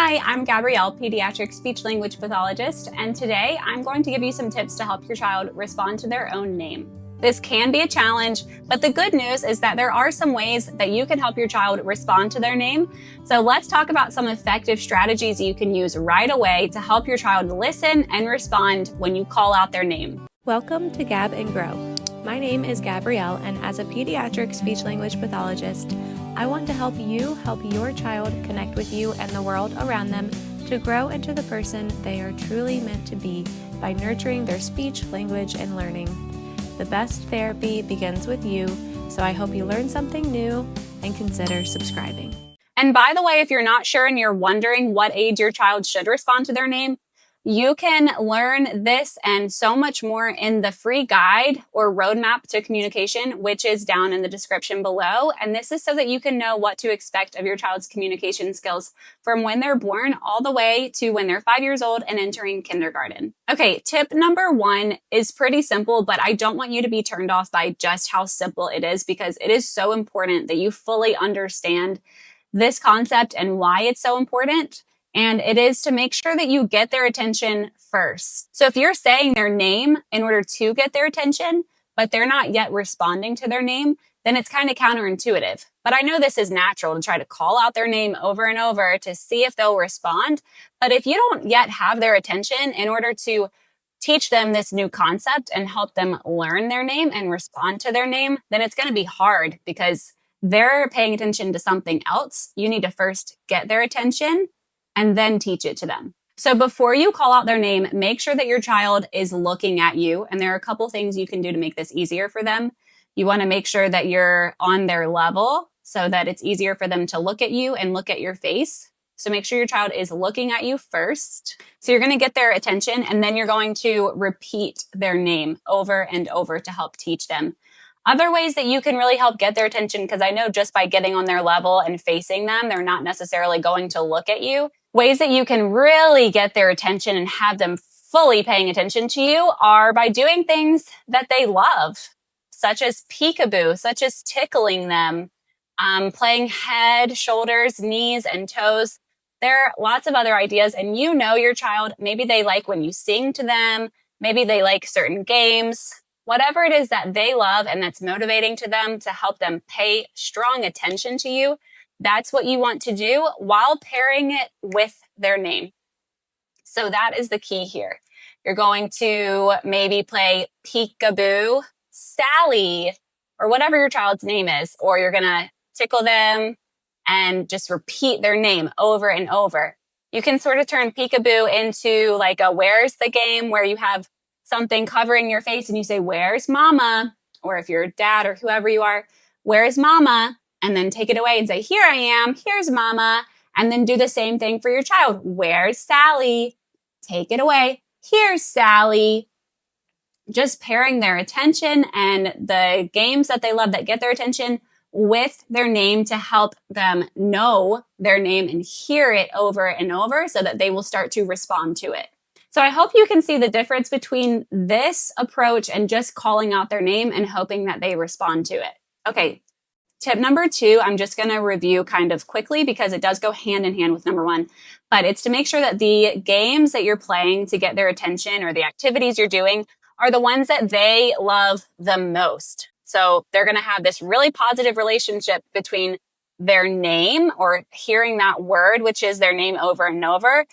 Hi, I'm Gabrielle, pediatric speech-language pathologist, and today I'm going to give you some tips to help your child respond to their own name. This can be a challenge, but the good news is that there are some ways that you can help your child respond to their name. So let's talk about some effective strategies you can use right away to help your child listen and respond when you call out their name. Welcome to Gab and Grow. My name is Gabrielle, and as a pediatric speech-language pathologist, I want to help you help your child connect with you and the world around them to grow into the person they are truly meant to be by nurturing their speech, language, and learning. The best therapy begins with you, so I hope you learn something new and consider subscribing. And by the way, if you're not sure and you're wondering what age your child should respond to their name, you can learn this and so much more in the free guide or roadmap to communication, which is down in the description below. And this is so that you can know what to expect of your child's communication skills from when they're born all the way to when they're 5 years old and entering kindergarten. Okay, tip number 1 is pretty simple, but I don't want you to be turned off by just how simple it is, because it is so important that you fully understand this concept and why it's so important. And it is to make sure that you get their attention first. So if you're saying their name in order to get their attention, but they're not yet responding to their name, then it's kind of counterintuitive. But I know this is natural to try to call out their name over and over to see if they'll respond. But if you don't yet have their attention in order to teach them this new concept and help them learn their name and respond to their name, then it's going to be hard because they're paying attention to something else. You need to first get their attention and then teach it to them. So before you call out their name, make sure that your child is looking at you. And there are a couple things you can do to make this easier for them. You want to make sure that you're on their level so that it's easier for them to look at you and look at your face. So make sure your child is looking at you first. So you're going to get their attention, and then you're going to repeat their name over and over to help teach them. Other ways that you can really help get their attention, because I know just by getting on their level and facing them, they're not necessarily going to look at you. Ways that you can really get their attention and have them fully paying attention to you are by doing things that they love, such as peekaboo, such as tickling them, playing head, shoulders, knees, and toes. There are lots of other ideas, and you know your child. Maybe they like when you sing to them. Maybe they like certain games. Whatever it is that they love and that's motivating to them to help them pay strong attention to you, that's what you want to do while pairing it with their name. So that is the key here. You're going to maybe play peekaboo, Sally, or whatever your child's name is, or you're going to tickle them and just repeat their name over and over. You can sort of turn peekaboo into like a where's the game, where you have something covering your face and you say, where's mama? Or if you're a dad or whoever you are, where's mama? And then take it away and say, here I am, here's mama. And then do the same thing for your child. Where's Sally? Take it away. Here's Sally. Just pairing their attention and the games that they love that get their attention with their name to help them know their name and hear it over and over so that they will start to respond to it. So I hope you can see the difference between this approach and just calling out their name and hoping that they respond to it. Okay, tip number 2, I'm just going to review kind of quickly because it does go hand in hand with number 1. But it's to make sure that the games that you're playing to get their attention or the activities you're doing are the ones that they love the most. So they're going to have this really positive relationship between their name or hearing that word, which is their name over and over,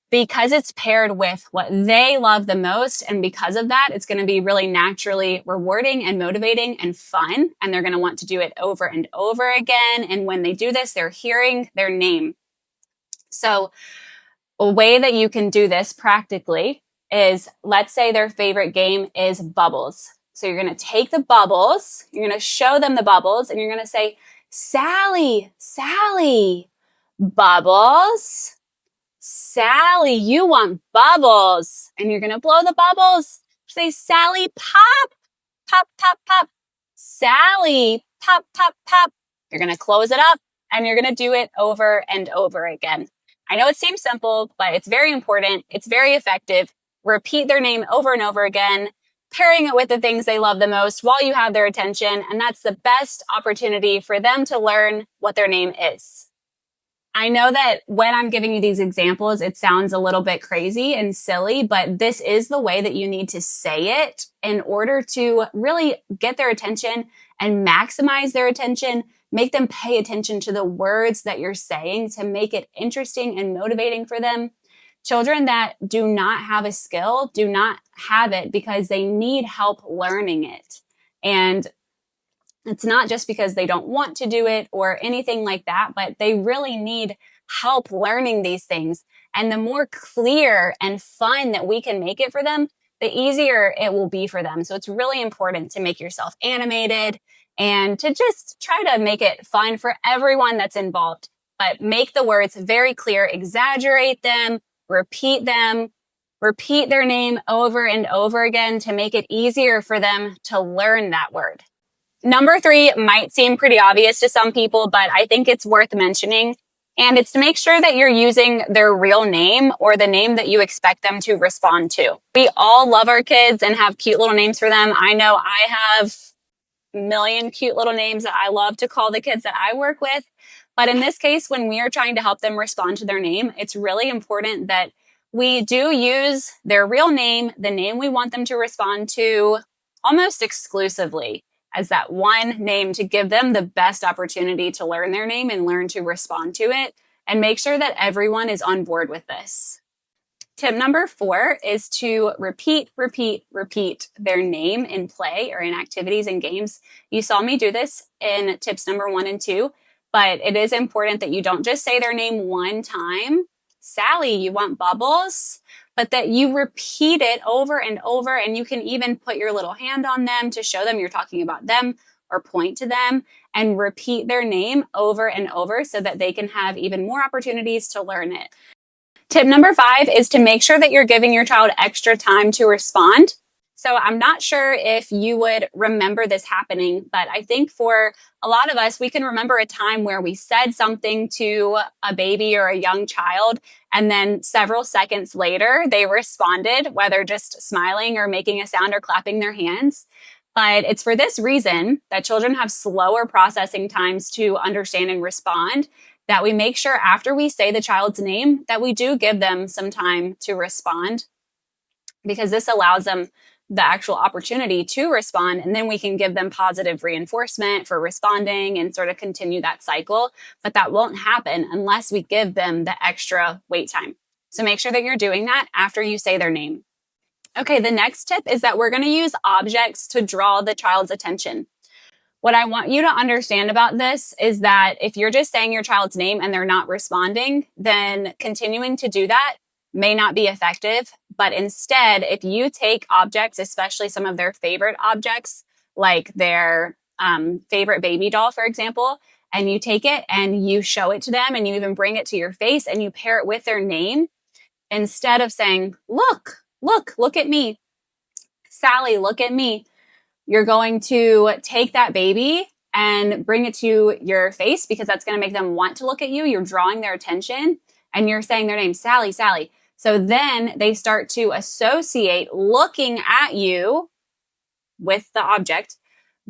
because it's paired with what they love the most. And because of that, it's going to be really naturally rewarding and motivating and fun. And they're going to want to do it over and over again. And when they do this, they're hearing their name. So a way that you can do this practically is, let's say their favorite game is bubbles. So you're going to take the bubbles, you're going to show them the bubbles, and you're going to say, Sally, Sally, bubbles. Sally, you want bubbles. And you're going to blow the bubbles. Say, Sally, pop, pop, pop, pop. Sally, pop, pop, pop. You're going to close it up and you're going to do it over and over again. I know it seems simple, but it's very important. It's very effective. Repeat their name over and over again, pairing it with the things they love the most while you have their attention. And that's the best opportunity for them to learn what their name is. I know that when I'm giving you these examples, it sounds a little bit crazy and silly, but this is the way that you need to say it in order to really get their attention and maximize their attention, make them pay attention to the words that you're saying to make it interesting and motivating for them. Children that do not have a skill do not have it because they need help learning it. And it's not just because they don't want to do it or anything like that, but they really need help learning these things. And the more clear and fun that we can make it for them, the easier it will be for them. So it's really important to make yourself animated and to just try to make it fun for everyone that's involved. But make the words very clear, exaggerate them, repeat their name over and over again to make it easier for them to learn that word. Number 3 might seem pretty obvious to some people, but I think it's worth mentioning. And it's to make sure that you're using their real name or the name that you expect them to respond to. We all love our kids and have cute little names for them. I know I have a million cute little names that I love to call the kids that I work with. But in this case, when we are trying to help them respond to their name, it's really important that we do use their real name, the name we want them to respond to, almost exclusively as that one name to give them the best opportunity to learn their name and learn to respond to it, and make sure that everyone is on board with this. Tip number 4 is to repeat their name in play or in activities and games. You saw me do this in tips number 1 and 2, but it is important that you don't just say their name one time. Sally, you want bubbles? But that you repeat it over and over, and you can even put your little hand on them to show them you're talking about them or point to them and repeat their name over and over so that they can have even more opportunities to learn it. Tip number 5 is to make sure that you're giving your child extra time to respond. So I'm not sure if you would remember this happening, but I think for a lot of us, we can remember a time where we said something to a baby or a young child, and then several seconds later, they responded, whether just smiling or making a sound or clapping their hands. But it's for this reason that children have slower processing times to understand and respond, that we make sure after we say the child's name that we do give them some time to respond, because this allows them the actual opportunity to respond, and then we can give them positive reinforcement for responding and sort of continue that cycle. But that won't happen unless we give them the extra wait time. So make sure that you're doing that after you say their name. Okay, the next tip is that we're going to use objects to draw the child's attention. What I want you to understand about this is that if you're just saying your child's name and they're not responding, then continuing to do that may not be effective. But instead, if you take objects, especially some of their favorite objects, like their favorite baby doll, for example, and you take it and you show it to them and you even bring it to your face and you pair it with their name, instead of saying, look at me, Sally, look at me, you're going to take that baby and bring it to your face, because that's going to make them want to look at you. You're drawing their attention and you're saying their name, Sally, Sally. So then they start to associate looking at you with the object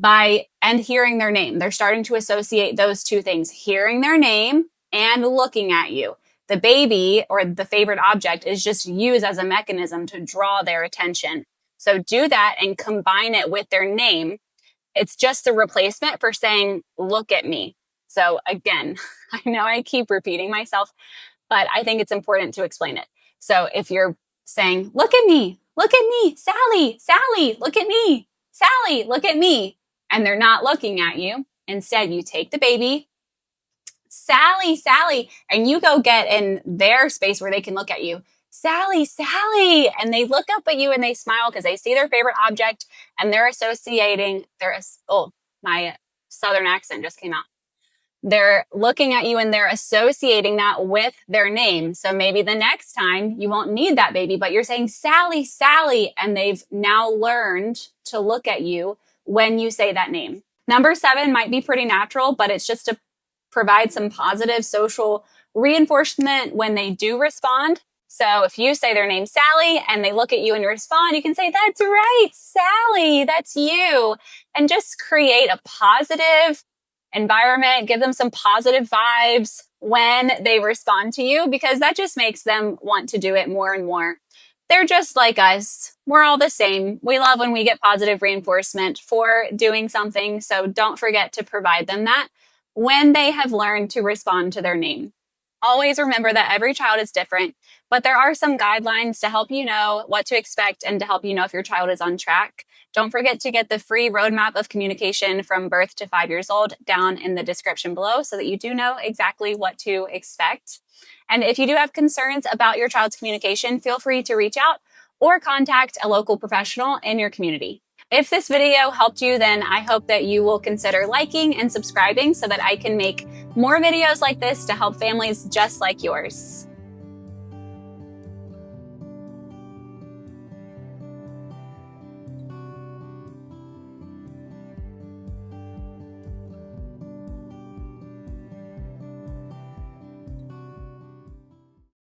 and hearing their name. They're starting to associate those two things, hearing their name and looking at you. The baby or the favorite object is just used as a mechanism to draw their attention. So do that and combine it with their name. It's just the replacement for saying, look at me. So again, I know I keep repeating myself, but I think it's important to explain it. So if you're saying, look at me, Sally, Sally, look at me, Sally, look at me, and they're not looking at you, instead you take the baby, Sally, Sally, and you go get in their space where they can look at you, Sally, Sally, and they look up at you and they smile because they see their favorite object and they're associating my Southern accent just came out. They're looking at you and they're associating that with their name. So maybe the next time you won't need that baby, but you're saying, Sally, Sally, and they've now learned to look at you when you say that name. Number 7 might be pretty natural, but it's just to provide some positive social reinforcement when they do respond. So if you say their name, Sally, and they look at you and you respond, you can say, that's right, Sally, that's you. And just create a positive environment, give them some positive vibes, when they respond to you, because that just makes them want to do it more and more. They're just like us. We're all the same. We love when we get positive reinforcement for doing something. So don't forget to provide them that when they have learned to respond to their name. Always remember that every child is different, but there are some guidelines to help you know what to expect and to help you know if your child is on track. Don't forget to get the free roadmap of communication from birth to 5 years old down in the description below so that you do know exactly what to expect. And if you do have concerns about your child's communication, feel free to reach out or contact a local professional in your community. If this video helped you, then I hope that you will consider liking and subscribing so that I can make more videos like this to help families just like yours.